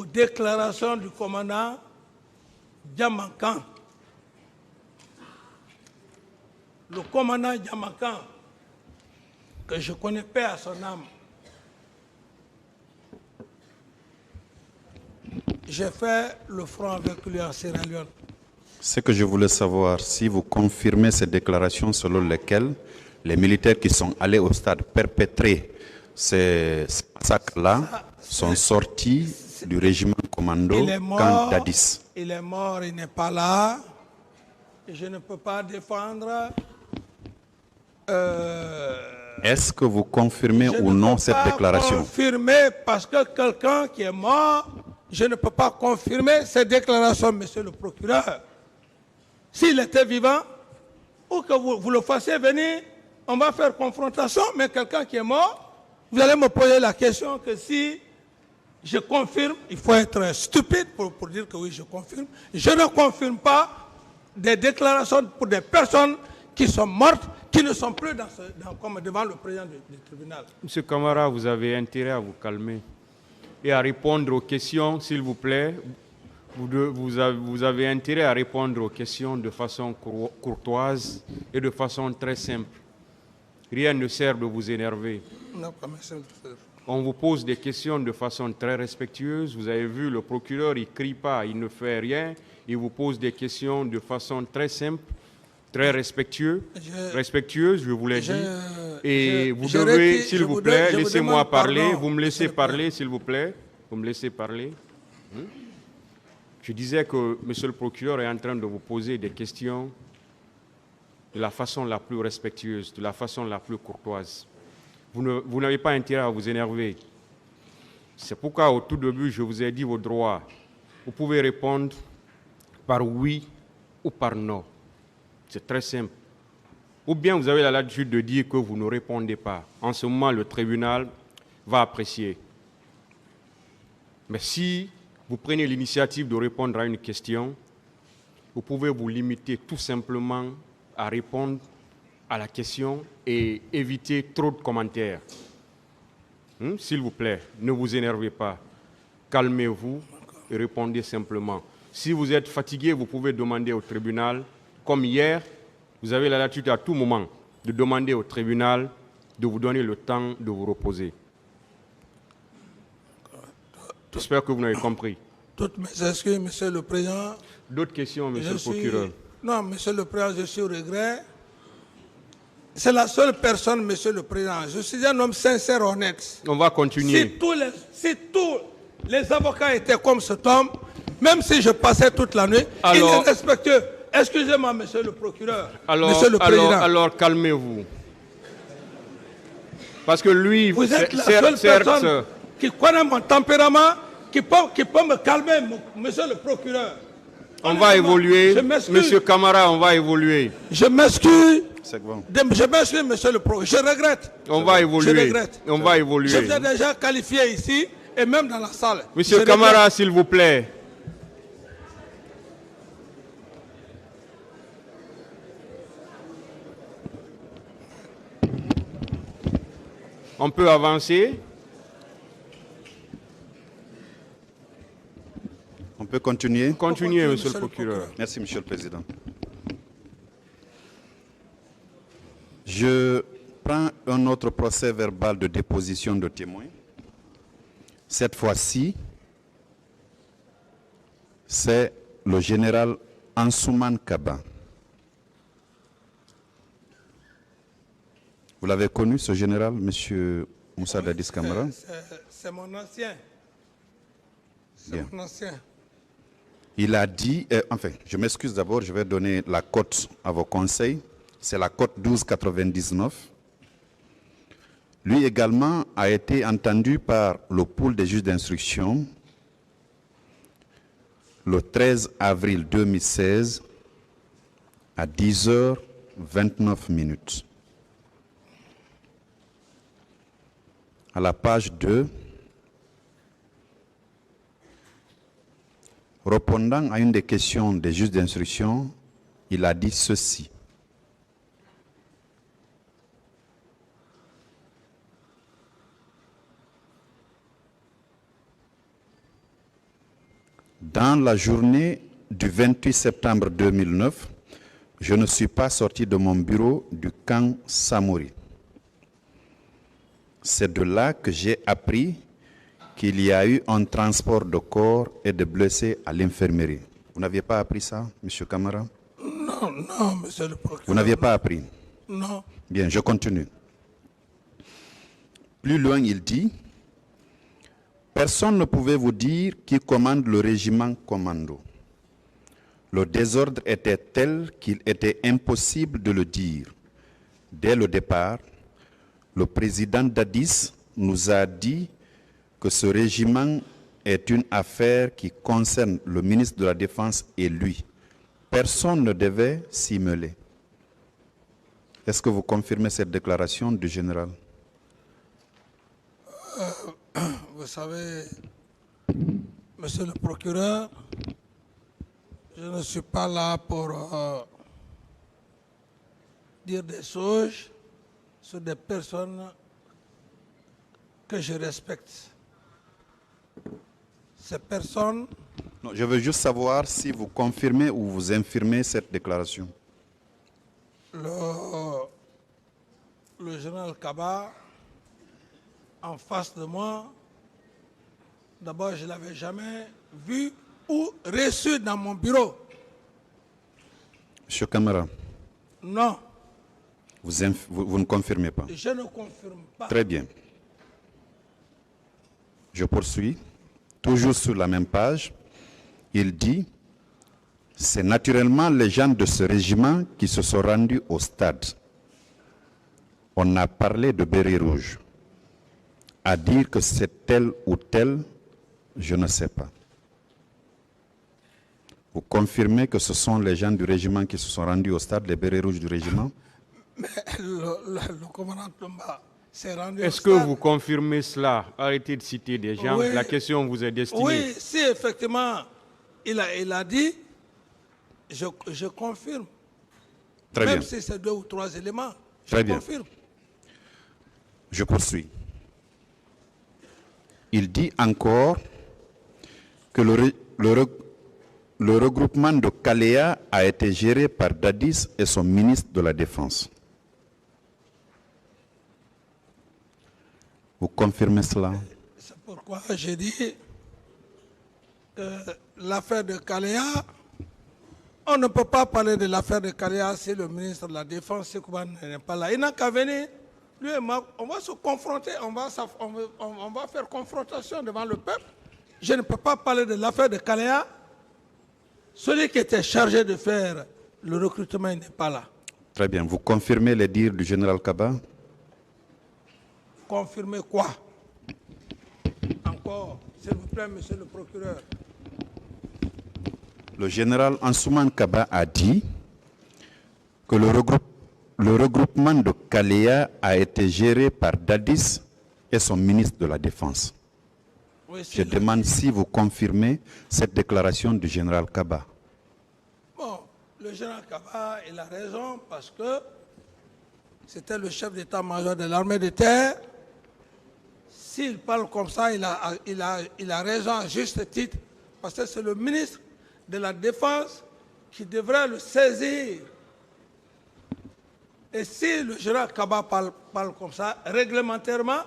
aux déclarations du commandant Diamankan. Le commandant Diamankan, que je connais paix à son âme, j'ai fait le front avec lui en Sierra Leone. Ce que je voulais savoir, si vous confirmez ces déclarations selon lesquelles les militaires qui sont allés au stade perpétrer ces massacres-là sont sortis du régiment commando Camp d'Addis. Il est mort, il n'est pas là. Et je ne peux pas défendre. Est-ce que vous confirmez ou non cette déclaration? Je ne peux pas confirmer parce que quelqu'un qui est mort, je ne peux pas confirmer cette déclaration, monsieur le procureur. S'il était vivant, ou que vous le fassiez venir, on va faire confrontation, mais quelqu'un qui est mort, vous allez me poser la question que si je confirme, il faut être stupide pour dire que oui, je confirme. Je ne confirme pas des déclarations pour des personnes qui sont mortes, qui ne sont plus comme devant le président du tribunal. Monsieur Camara, vous avez intérêt à vous calmer et à répondre aux questions, s'il vous plaît. Vous avez intérêt à répondre aux questions de façon courtoise et de façon très simple. Rien ne sert de vous énerver. On vous pose des questions de façon très respectueuse. Vous avez vu, le procureur, il ne crie pas, il ne fait rien. Il vous pose des questions de façon très simple, très respectueuse, je vous l'ai dit. Et vous devez, s'il vous plaît, laissez-moi parler. Vous me laissez parler, s'il vous plaît. Vous me laissez parler. Je disais que monsieur le procureur est en train de vous poser des questions de la façon la plus respectueuse, de la façon la plus courtoise. Vous n'avez pas intérêt à vous énerver. C'est pourquoi au tout début, je vous ai dit vos droits. Vous pouvez répondre par oui ou par non. C'est très simple. Ou bien vous avez la latitude de dire que vous ne répondez pas. En ce moment, le tribunal va apprécier. Mais si vous prenez l'initiative de répondre à une question, vous pouvez vous limiter tout simplement à répondre à la question et éviter trop de commentaires. S'il vous plaît, ne vous énervez pas. Calmez-vous et répondez simplement. Si vous êtes fatigué, vous pouvez demander au tribunal, comme hier, vous avez la latitude à tout moment de demander au tribunal de vous donner le temps de vous reposer. J'espère que vous n'avez compris. Toutes mes excuses, monsieur le président. D'autres questions, monsieur le procureur? Non, monsieur le président, je suis au regret. C'est la seule personne, monsieur le président. Je suis un homme sincère, honnête. On va continuer. Si tous les avocats étaient comme cet homme, même si je passais toute la nuit, il est respectueux. Excusez-moi, monsieur le procureur, monsieur le président. Alors calmez-vous. Parce que lui, vous êtes la seule personne qui connaît mon tempérament, qui peut me calmer, monsieur le procureur. On va évoluer. Monsieur Camara, on va évoluer. Je m'excuse. Bon. Je m'excuse, monsieur le procureur. Je regrette. On va évoluer. Je regrette. On va évoluer. Je vous ai déjà qualifié ici et même dans la salle. Monsieur Camara, s'il vous plaît. On peut avancer. On peut continuer? Continuez, monsieur le procureur. Merci, monsieur le président. Je prends un autre procès verbal de déposition de témoins. Cette fois-ci, c'est le général Ansouman Kaba. Vous l'avez connu, ce général, monsieur Moussa Dadis Camara? C'est mon ancien. C'est mon ancien. Il a dit, enfin, je m'excuse d'abord, je vais donner la cote à vos conseils. C'est la cote 1299. Lui également a été entendu par le pool des juges d'instruction le 13 avril 2016 à 10h29. À la page 2, répondant à une des questions des juges d'instruction, il a dit ceci. Dans la journée du 28 septembre 2009, je ne suis pas sorti de mon bureau du camp Samori. C'est de là que j'ai appris qu'il y a eu un transport de corps et de blessés à l'infirmerie. Vous n'aviez pas appris ça, M. Camara? Non, non, monsieur le procureur. Vous n'aviez pas appris? Non. Bien, je continue. Plus loin, il dit, personne ne pouvait vous dire qui commande le régiment commando. Le désordre était tel qu'il était impossible de le dire. Dès le départ, le président Dadis nous a dit que ce régiment est une affaire qui concerne le ministre de la Défense et lui. Personne ne devait s'y mêler. Est-ce que vous confirmez cette déclaration du général? Vous savez, monsieur le procureur, je ne suis pas là pour dire des choses sur des personnes que je respecte. Ces personnes, Non, je veux juste savoir si vous confirmez ou vous infirmez cette déclaration. le général Kaba, en face de moi, d'abord je ne l'avais jamais vu ou reçu dans mon bureau. Monsieur Camara, Non, vous ne confirmez pas. je ne confirme pas. Très bien. Je poursuis. Toujours sur la même page, il dit « C'est naturellement les gens de ce régiment qui se sont rendus au stade. On a parlé de béret rouge. À dire que c'est tel ou tel, je ne sais pas. » Vous confirmez que ce sont les gens du régiment qui se sont rendus au stade, les bérets rouges du régiment? Mais le commandant Tomba s'est rendu Est-ce au que stade. vous confirmez cela? Arrêtez de citer des gens. Oui. La question vous est destinée. Oui, si effectivement il a dit, je confirme. Très Même bien. si c'est 2 ou 3 éléments, je Très bien. confirme. Je poursuis. Il dit encore que le regroupement de Kalea a été géré par Dadis et son ministre de la Défense. Vous confirmez cela? C'est pourquoi j'ai dit que l'affaire de Kalea, on ne peut pas parler de l'affaire de Kalea si le ministre de la Défense, Sekouban, n'est pas là. Il n'a qu'à venir. Lui et moi, on va se confronter, on va faire confrontation devant le peuple. Je ne peux pas parler de l'affaire de Kalea. Celui qui était chargé de faire le recrutement il n'est pas là. Très bien. Vous confirmez les dires du général Kaba? Confirmer quoi? Encore, s'il vous plaît, monsieur le procureur. Le général Ansouman Kaba a dit que le regroupement de Kalea a été géré par Dadis et son ministre de la Défense. Oui, Je demande si vous confirmez cette déclaration du général Kaba. Bon, le général Kaba, il a raison parce que c'était le chef d'état-major de l'armée de terre. S'il parle comme ça, il a raison à juste titre parce que c'est le ministre de la Défense qui devrait le saisir. Et si le général Kaba parle comme ça, réglementairement,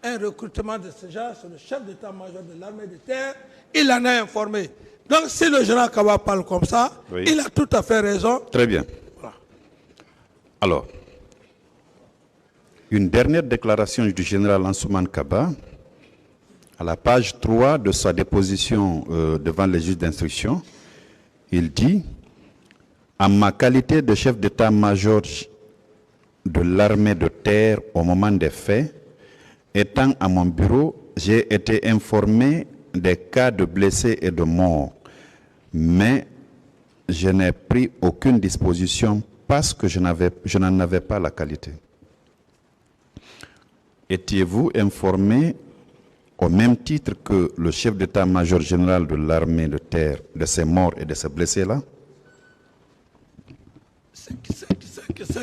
un recrutement de ce genre, c'est le chef d'état-major de l'armée de terre, il en a informé. Donc si le général Kaba parle comme ça, Oui. il a tout à fait raison. Très bien. Voilà. Alors, une dernière déclaration du général Ansouman Kaba, à la page 3 de sa déposition devant les juges d'instruction, il dit « En ma qualité de chef d'état-major de l'armée de terre au moment des faits, étant à mon bureau, j'ai été informé des cas de blessés et de morts, mais je n'ai pris aucune disposition parce que je n'en avais pas la qualité. » Étiez-vous informé au même titre que le chef d'état-major général de l'armée de terre de ces morts et de ces blessés-là? Ce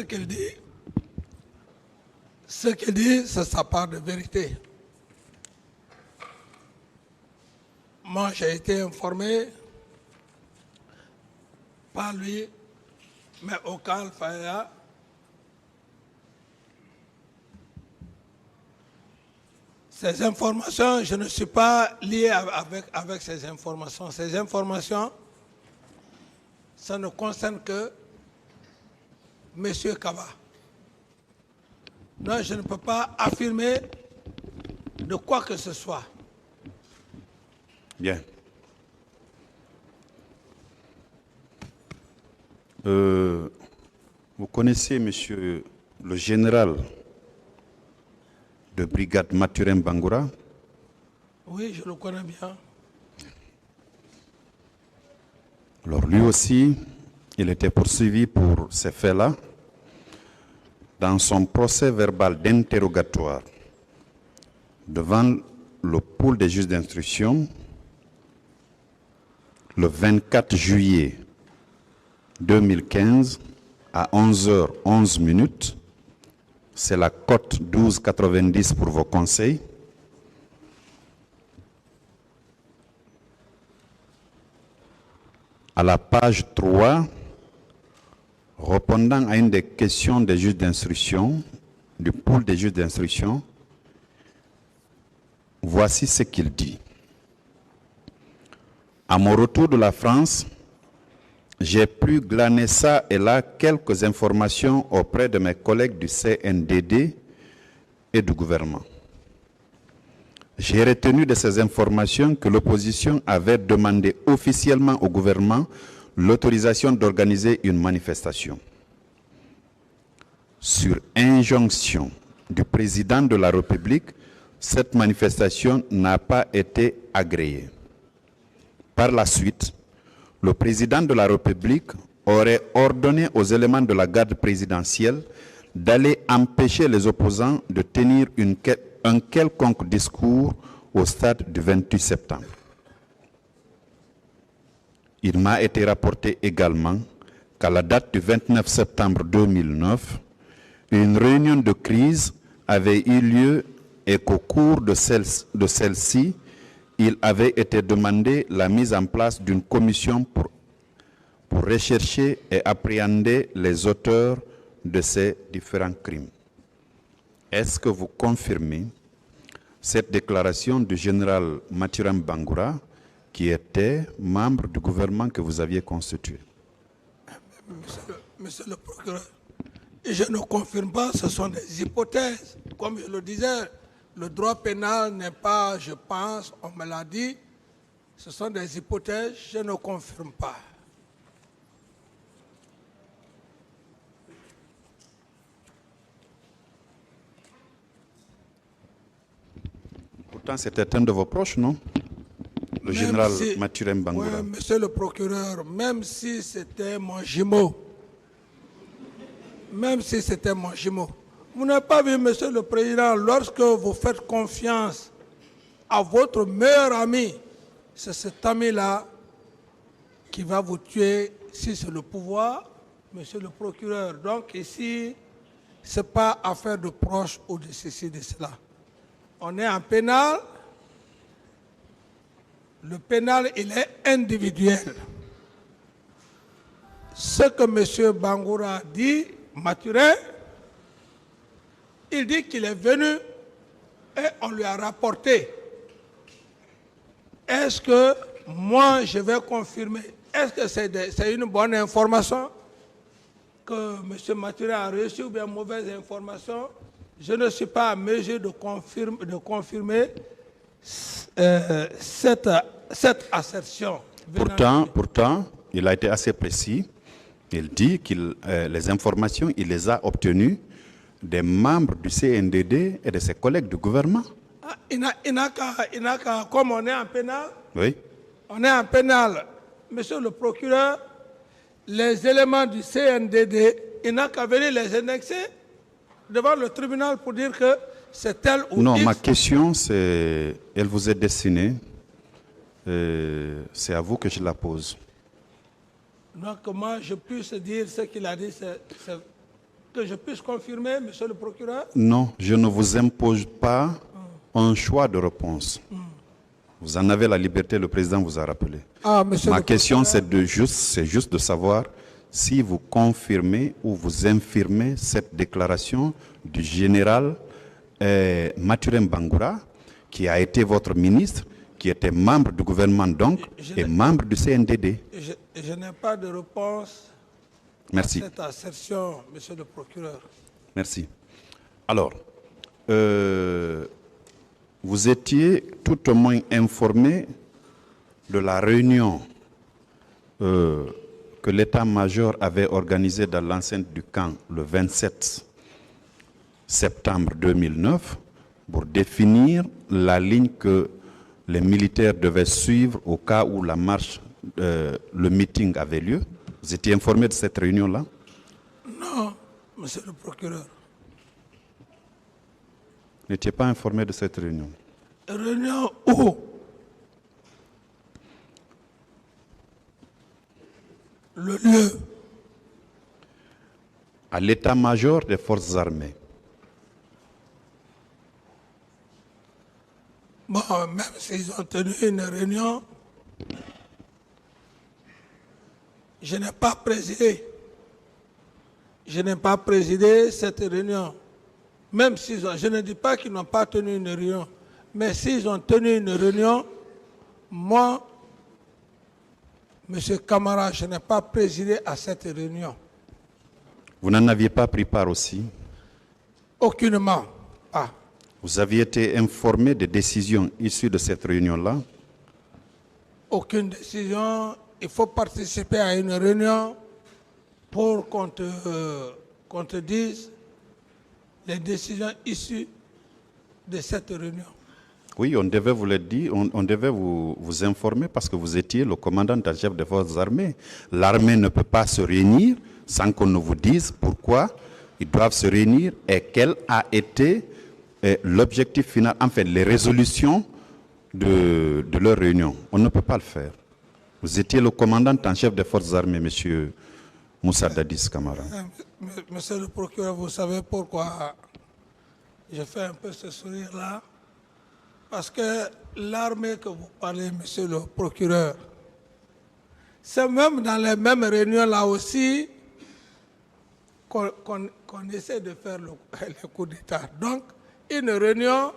qu'il dit, c'est sa part de vérité. Moi, j'ai été informé par lui, mais aucun Faya. Ces informations, je ne suis pas lié avec ces informations. Ces informations, ça ne concerne que M. Kaba. Non, je ne peux pas affirmer de quoi que ce soit. Bien. Vous connaissez, monsieur le général de brigade Mathurin Bangoura? Oui, je le connais bien. Alors lui aussi, il était poursuivi pour ces faits-là. Dans son procès verbal d'interrogatoire devant le pôle des juges d'instruction, le 24 juillet 2015, à 11h11, c'est la cote 12,90 pour vos conseils. À la page 3, répondant à une des questions des juges d'instruction, du pôle des juges d'instruction, voici ce qu'il dit. À mon retour de la France, j'ai pu glaner ça et là quelques informations auprès de mes collègues du CNDD et du gouvernement. J'ai retenu de ces informations que l'opposition avait demandé officiellement au gouvernement l'autorisation d'organiser une manifestation. Sur injonction du président de la République, cette manifestation n'a pas été agréée. Par la suite, le président de la République aurait ordonné aux éléments de la garde présidentielle d'aller empêcher les opposants de tenir un quelconque discours au stade du 28 septembre. Il m'a été rapporté également qu'à la date du 29 septembre 2009, une réunion de crise avait eu lieu et qu'au cours de celle-ci, il avait été demandé la mise en place d'une commission pour rechercher et appréhender les auteurs de ces différents crimes. Est-ce que vous confirmez cette déclaration du général Mathurin Bangoura, qui était membre du gouvernement que vous aviez constitué? Monsieur le procureur, je ne confirme pas, ce sont des hypothèses. Comme je le disais, le droit pénal n'est pas, je pense, on me l'a dit, ce sont des hypothèses, je ne confirme pas. Pourtant, c'était un de vos proches, non? Le général Mathurin Bangoura. Oui, monsieur le procureur, même si c'était mon jumeau, vous n'avez pas vu, monsieur le président, lorsque vous faites confiance à votre meilleur ami, c'est cet ami-là qui va vous tuer si c'est le pouvoir, monsieur le procureur. Donc ici, ce n'est pas affaire de proche ou de ceci, de cela. On est en pénal. Le pénal, il est individuel. Ce que M. Bangoura dit, Mathurin, il dit qu'il est venu et on lui a rapporté. Est-ce que moi, je vais confirmer? Est-ce que c'est une bonne information que M. Mathurin a reçue ou bien une mauvaise information? Je ne suis pas à mesure de confirmer cette assertion. Pourtant, il a été assez précis. Il dit que les informations, il les a obtenues des membres du CNDD et de ses collègues du gouvernement. Ah, comme on est en pénal, oui. On est en pénal. Monsieur le procureur, les éléments du CNDD, il n'a qu'à venir les annexer devant le tribunal pour dire que c'est tel ou non, X. Ma question, elle vous est destinée. C'est à vous que je la pose. Donc, comment je puisse dire ce qu'il a dit, que je puisse confirmer, monsieur le procureur? Non, je ne vous impose pas un choix de réponse. Vous en avez la liberté, le président vous a rappelé. Ah, monsieur Ma le question, procureur, c'est juste de savoir si vous confirmez ou vous infirmez cette déclaration du général Mathurin Bangoura, qui a été votre ministre, qui était membre du gouvernement donc, et membre du CNDD. je n'ai pas de réponse Merci. à cette assertion, monsieur le procureur. Merci. Alors, vous étiez tout au moins informé de la réunion que l'état-major avait organisée dans l'enceinte du camp le 27 septembre 2009 pour définir la ligne que les militaires devaient suivre au cas où la marche, le meeting avait lieu. Vous étiez informé de cette réunion-là? Non, monsieur le procureur. Vous n'étiez pas informé de cette réunion? Réunion où? Le lieu? À l'état-major des forces armées. Bon, même s'ils ont tenu une réunion, je n'ai pas présidé. Je n'ai pas présidé cette réunion. Même s'ils ont, je ne dis pas qu'ils n'ont pas tenu une réunion, mais s'ils ont tenu une réunion, moi, M. Camara, je n'ai pas présidé à cette réunion. Vous n'en aviez pas pris part aussi? Aucunement pas. Vous aviez été informé des décisions issues de cette réunion-là? Aucune décision. Il faut participer à une réunion pour qu'on te dise les décisions issues de cette réunion. Oui, on devait vous le dire, on devait vous informer parce que vous étiez le commandant en chef des forces armées. L'armée ne peut pas se réunir sans qu'on ne vous dise pourquoi ils doivent se réunir et quel a été l'objectif final, enfin les résolutions de leur réunion. On ne peut pas le faire. Vous étiez le commandant en chef des forces armées, monsieur Moussa Dadis Camara. Monsieur le procureur, vous savez pourquoi je fais un peu ce sourire-là? Parce que l'armée que vous parlez, monsieur le procureur, c'est même dans les mêmes réunions là aussi qu'on essaie de faire le coup d'État. Donc, une réunion,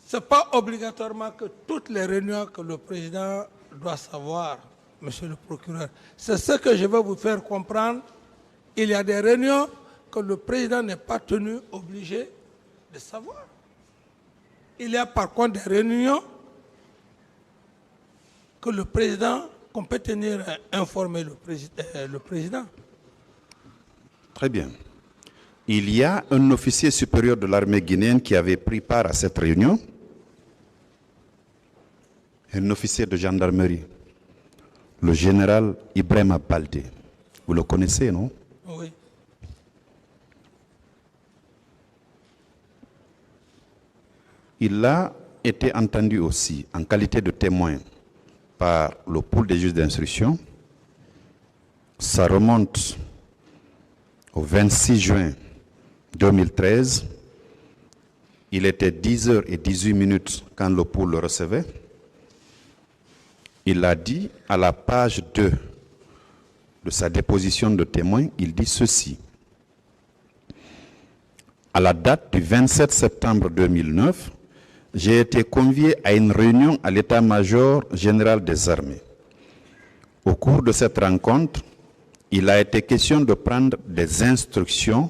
ce n'est pas obligatoirement que toutes les réunions que le président doit savoir, monsieur le procureur. C'est ce que je veux vous faire comprendre. Il y a des réunions que le président n'est pas tenu obligé de savoir. Il y a par contre des réunions que le président, qu'on peut tenir informer le président. Très bien. Il y a un officier supérieur de l'armée guinéenne qui avait pris part à cette réunion. Un officier de gendarmerie, le général Ibrahima Baldé. Vous le connaissez, non? Oui. Il a été entendu aussi en qualité de témoin par le pool des juges d'instruction. Ça remonte au 26 juin 2013. Il était 10h18 quand le pool le recevait. Il a dit à la page 2 de sa déposition de témoin, il dit ceci. À la date du 27 septembre 2009, j'ai été convié à une réunion à l'état-major général des armées. Au cours de cette rencontre, il a été question de prendre des instructions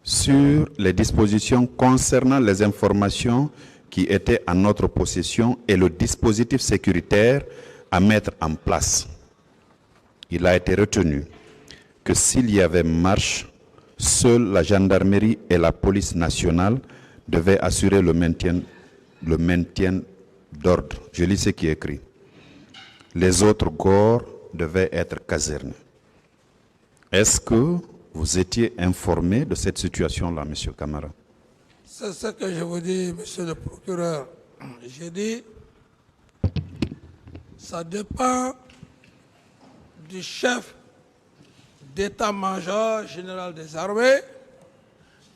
sur les dispositions concernant les informations qui étaient en notre possession et le dispositif sécuritaire à mettre en place. Il a été retenu que s'il y avait marche, seule la gendarmerie et la police nationale devaient assurer le maintien d'ordre. Je lis ce qui est écrit. Les autres corps devaient être casernés. Est-ce que vous étiez informé de cette situation-là, M. Camara? C'est ce que je vous dis, monsieur le procureur. J'ai dit, ça dépend du chef d'état-major général des armées,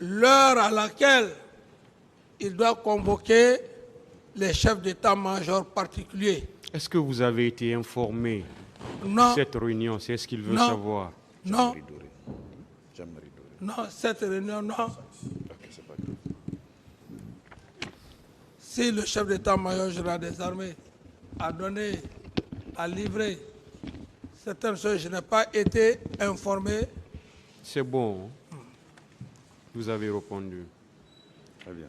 l'heure à laquelle il doit convoquer les chefs d'état-major particuliers. Est-ce que vous avez été informé Non, de cette réunion? C'est ce qu'il veut Non. savoir. non, non, cette réunion, non. Si le chef d'état-major général des armées a donné, a livré certaines choses, je n'ai pas été informé. C'est bon. Vous avez répondu. Très bien.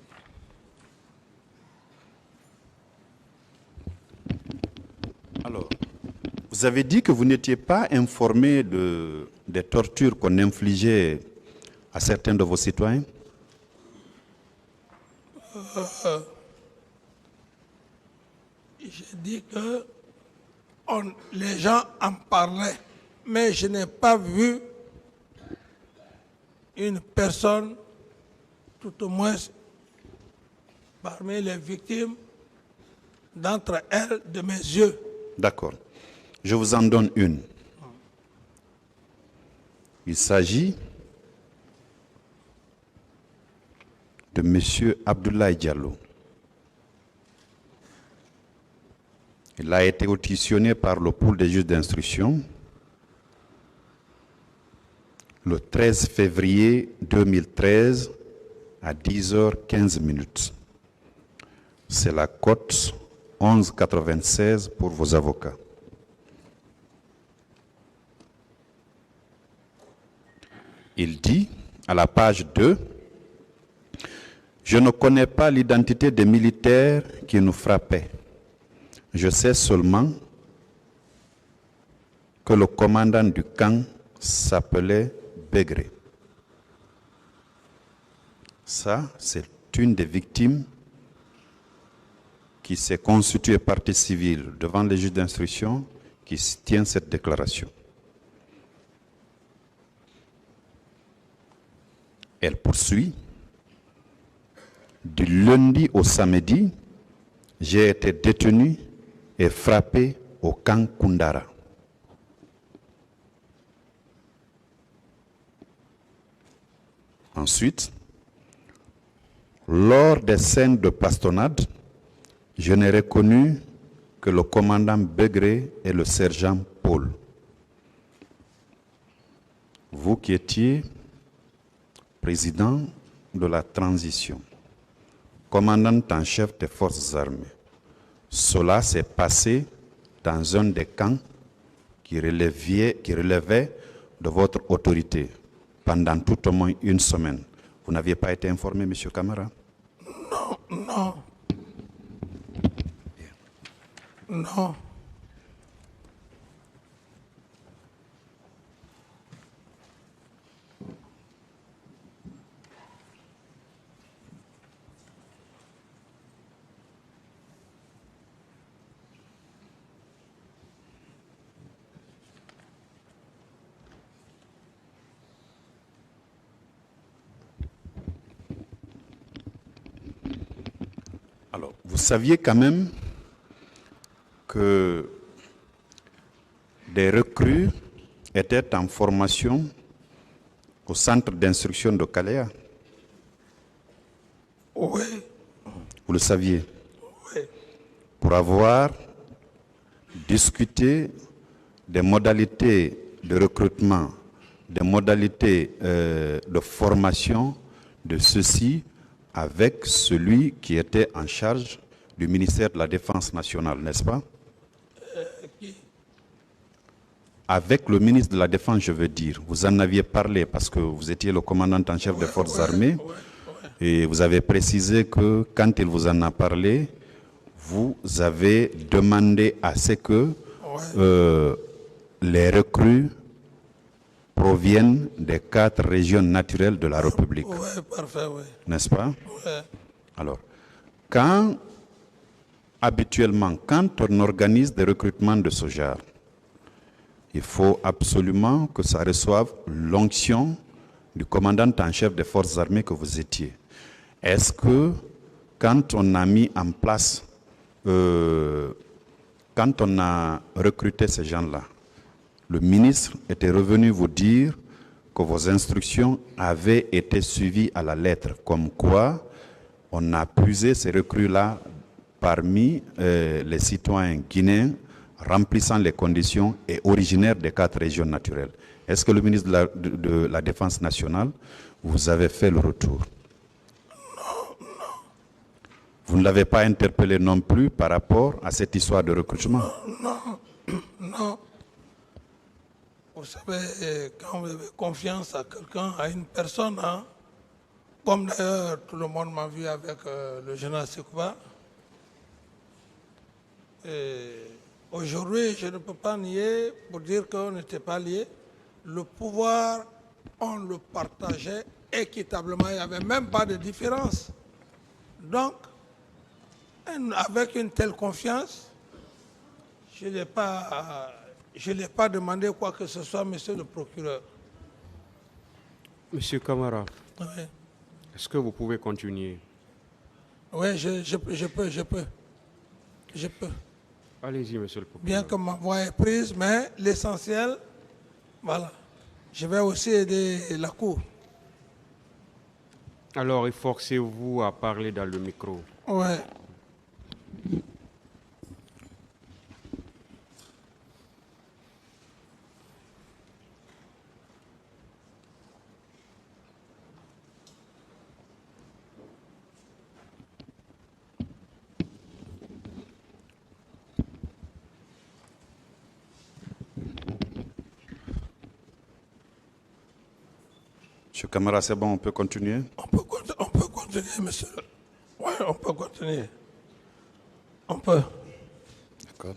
Alors, vous avez dit que vous n'étiez pas informé des tortures qu'on infligeait à certains de vos citoyens? J'ai dit que les gens en parlaient, mais je n'ai pas vu une personne, tout au moins parmi les victimes, d'entre elles, de mes yeux. D'accord. Je vous en donne une. Il s'agit de M. Abdoulaye Diallo. Il a été auditionné par le pool des juges d'instruction le 13 février 2013 à 10h15. C'est la cote 11,96 pour vos avocats. Il dit à la page 2, « Je ne connais pas l'identité des militaires qui nous frappaient. Je sais seulement que le commandant du camp s'appelait Begré. » Ça, c'est une des victimes qui s'est constituée partie civile devant les juges d'instruction qui tient cette déclaration. Elle poursuit. Du lundi au samedi, j'ai été détenu et frappé au camp Koundara. Ensuite, lors des scènes de bastonnade, je n'ai reconnu que le commandant Begré et le sergent Paul. Vous qui étiez président de la transition, commandant en chef des forces armées, cela s'est passé dans un des camps qui relevait de votre autorité pendant tout au moins une semaine. Vous n'aviez pas été informé, M. Camara? Non. Non. Alors, vous saviez quand même que des recrues étaient en formation au centre d'instruction de Kalea? Oui, Vous le saviez? oui. Pour avoir discuté des modalités de recrutement, des modalités de formation de ceux-ci avec celui qui était en charge du ministère de la Défense nationale, n'est-ce pas? Qui? Avec le ministre de la Défense, je veux dire. Vous en aviez parlé parce que vous étiez le commandant en chef des forces armées. Et vous avez précisé que quand il vous en a parlé, vous avez demandé à ce que les recrues proviennent des 4 régions naturelles de la République. Oui, parfait, oui. N'est-ce pas? Oui. Alors, habituellement, quand on organise des recrutements de ce genre, il faut absolument que ça reçoive l'onction du commandant en chef des forces armées que vous étiez. Est-ce que quand on a mis en place, quand on a recruté ces gens-là, le ministre était revenu vous dire que vos instructions avaient été suivies à la lettre, comme quoi on a puisé ces recrues-là parmi les citoyens guinéens remplissant les conditions et originaires des 4 régions naturelles. Est-ce que le ministre de la Défense nationale vous avez fait le retour? Non. Vous ne l'avez pas interpellé non plus par rapport à cette histoire de recrutement? Non. Vous savez, quand vous avez confiance à quelqu'un, à une personne, hein, comme d'ailleurs tout le monde m'a vu avec le général Sekouba, aujourd'hui, je ne peux pas nier pour dire qu'on n'était pas liés. Le pouvoir, on le partageait équitablement, il n'y avait même pas de différence. Donc, avec une telle confiance, je n'ai pas demandé quoi que ce soit, monsieur le procureur. Monsieur Camara, Oui, est-ce que vous pouvez continuer? oui, je peux. Allez-y, monsieur le procureur. Bien que ma voix est prise, mais l'essentiel, voilà. Je vais aussi aider la Cour. Alors, efforcez-vous à parler dans le micro. Oui. Monsieur Camara, c'est bon, on peut continuer? On peut continuer, monsieur. Oui, on peut continuer. On peut. D'accord.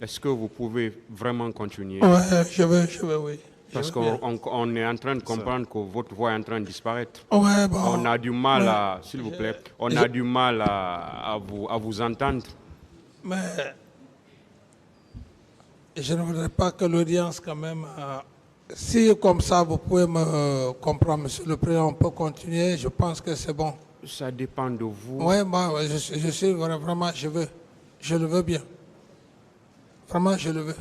Est-ce que vous pouvez vraiment continuer? Oui, je veux, oui. Parce qu'on est en train de comprendre que votre voix est en train de disparaître. Ouais, bon. On a du mal à, s'il vous plaît, on a du mal à vous entendre. Mais je ne voudrais pas que l'audience, quand même, si comme ça vous pouvez me comprendre, monsieur le président, on peut continuer. Je pense que c'est bon. Ça dépend de vous. Oui, bon, je suis vraiment, je le veux bien. Vraiment, je le veux.